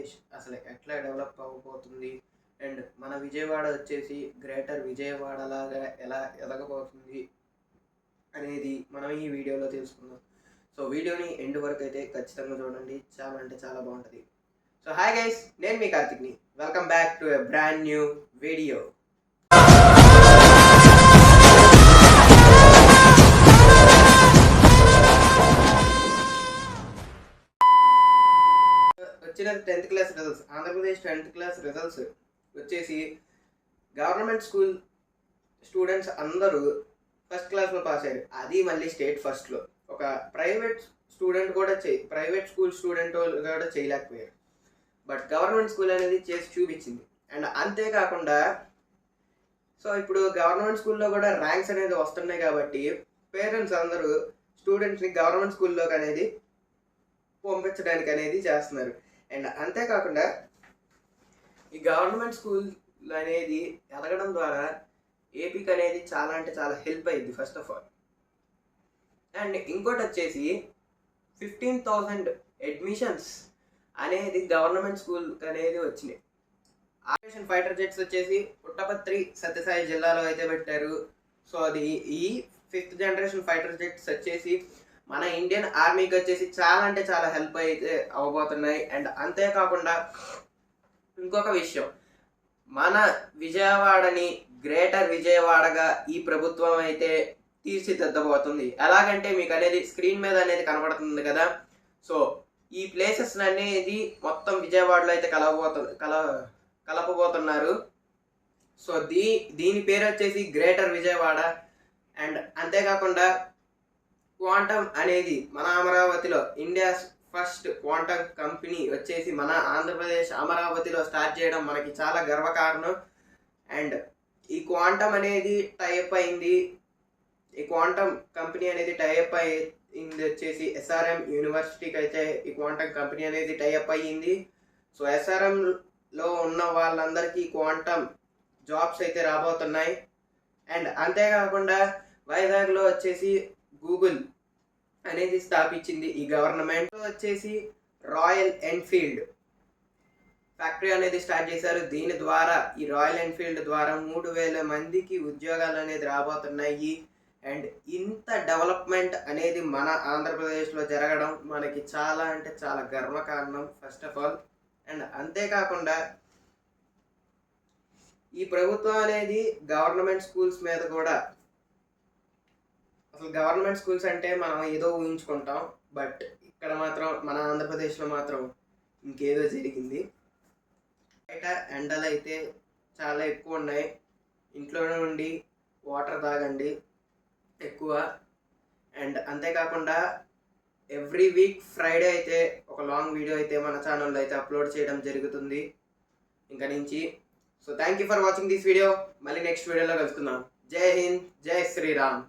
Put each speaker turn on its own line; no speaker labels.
ఆంధ్రప్రదేశ్ అసలు ఎట్లా డెవలప్ అవ్వబోతుంది అండ్ మన విజయవాడ వచ్చేసి గ్రేటర్ విజయవాడ లాగా ఎలా ఎదగబోతుంది అనేది మనం ఈ వీడియోలో తెలుసుకుందాం. సో వీడియోని ఎండ్ వరకు అయితే ఖచ్చితంగా చూడండి, చాలా అంటే చాలా బాగుంటుంది. సో హాయ్ గైస్, నేను మీ కార్తిక్ని. Welcome back to a brand new video. వచ్చిన 10th class results, Andhra Pradesh 10th class results వచ్చేసి గవర్నమెంట్ స్కూల్ స్టూడెంట్స్ అందరూ ఫస్ట్ క్లాస్లో పాస్ అయ్యారు. అది మళ్ళీ స్టేట్ ఫస్ట్లో. ఒక ప్రైవేట్ స్టూడెంట్ కూడా ప్రైవేట్ స్కూల్ స్టూడెంట్ కూడా చేయలేకపోయారు. బట్ గవర్నమెంట్ స్కూల్ అనేది చేసి చూపించింది. అండ్ అంతేకాకుండా సో ఇప్పుడు గవర్నమెంట్ స్కూల్లో కూడా ర్యాంక్స్ అనేది వస్తున్నాయి కాబట్టి పేరెంట్స్ అందరూ స్టూడెంట్స్ని గవర్నమెంట్ స్కూల్లోకి అనేది పంపించడానికి అనేది చేస్తున్నారు. అండ్ అంతేకాకుండా ఈ గవర్నమెంట్ స్కూల్ అనేది ఎదగడం ద్వారా ఏపీకి అనేది చాలా అంటే చాలా హెల్ప్ అయ్యింది ఫస్ట్ ఆఫ్ ఆల్. అండ్ ఇంకోటి వచ్చేసి 15,000 అడ్మిషన్స్ అనేది గవర్నమెంట్ స్కూల్ అనేది వచ్చినాయి. ఆపరేషన్ ఫైటర్ జెట్స్ వచ్చేసి పుట్టపర్తి సత్యసాయి జిల్లాలో అయితే పెట్టారు. సో అది ఈ 5th జనరేషన్ ఫైటర్ జెట్స్ వచ్చేసి మన ఇండియన్ ఆర్మీకి వచ్చేసి చాలా అంటే చాలా హెల్ప్ అయితే అవ్వబోతున్నాయి. అండ్ అంతేకాకుండా ఇంకొక విషయం, మన విజయవాడని గ్రేటర్ విజయవాడగా ఈ ప్రభుత్వం అయితే తీర్చిదిద్దబోతుంది. ఎలాగంటే మీకు అనేది స్క్రీన్ మీద అనేది కనబడుతుంది కదా. సో ఈ ప్లేసెస్ అనేది మొత్తం విజయవాడలో అయితే కలపబోతున్నారు. సో దీని పేరు వచ్చేసి గ్రేటర్ విజయవాడ. అండ్ అంతేకాకుండా క్వాంటమ్ అనేది మన అమరావతిలో ఇండియా ఫస్ట్ క్వాంటమ్ కంపెనీ వచ్చేసి మన ఆంధ్రప్రదేశ్ అమరావతిలో స్టార్ట్ చేయడం మనకి చాలా గర్వకారణం. అండ్ ఈ క్వాంటమ్ అనేది టైప్ అయింది, ఈ క్వాంటమ్ కంపెనీ అనేది టైప్ అయింది వచ్చేసి ఎస్ఆర్ఎం యూనివర్సిటీకి అయితే ఈ క్వాంటమ్ కంపెనీ అనేది టైప్ అయ్యింది. సో ఎస్ఆర్ఎంలో ఉన్న వాళ్ళందరికీ క్వాంటమ్ జాబ్స్ అయితే రాబోతున్నాయి. అండ్ అంతేకాకుండా వైజాగ్లో వచ్చేసి గూగుల్ అనేది స్థాపించింది ఈ గవర్నమెంట్. వచ్చేసి రాయల్ ఎన్ఫీల్డ్ ఫ్యాక్టరీ అనేది స్టార్ట్ చేశారు. దీని ద్వారా ఈ రాయల్ ఎన్ఫీల్డ్ ద్వారా 3,000 మందికి ఉద్యోగాలు అనేది రాబోతున్నాయి. అండ్ ఇంత డెవలప్మెంట్ అనేది మన ఆంధ్రప్రదేశ్లో జరగడం మనకి చాలా అంటే చాలా గర్వకారణం ఫస్ట్ ఆఫ్ ఆల్. అండ్ అంతేకాకుండా ఈ ప్రభుత్వం అనేది గవర్నమెంట్ స్కూల్స్ మీద కూడా, అసలు గవర్నమెంట్ స్కూల్స్ అంటే మనం ఏదో ఊహించుకుంటాం, బట్ ఇక్కడ మాత్రం మన ఆంధ్రప్రదేశ్లో మాత్రం ఇంకేదో జరిగింది. బయట ఎండలు అయితే చాలా ఎక్కువ ఉన్నాయి. ఇంట్లోనే ఉండి వాటర్ తాగండి ఎక్కువ. అండ్ అంతేకాకుండా ఎవ్రీ వీక్ ఫ్రైడే అయితే ఒక లాంగ్ వీడియో అయితే మన ఛానల్లో అయితే అప్లోడ్ చేయడం జరుగుతుంది ఇంకా నుంచి. So thank you for watching this video. మళ్ళీ నెక్స్ట్ వీడియోలో కలుసుకుందాం. జై హింద్, జై శ్రీరామ్.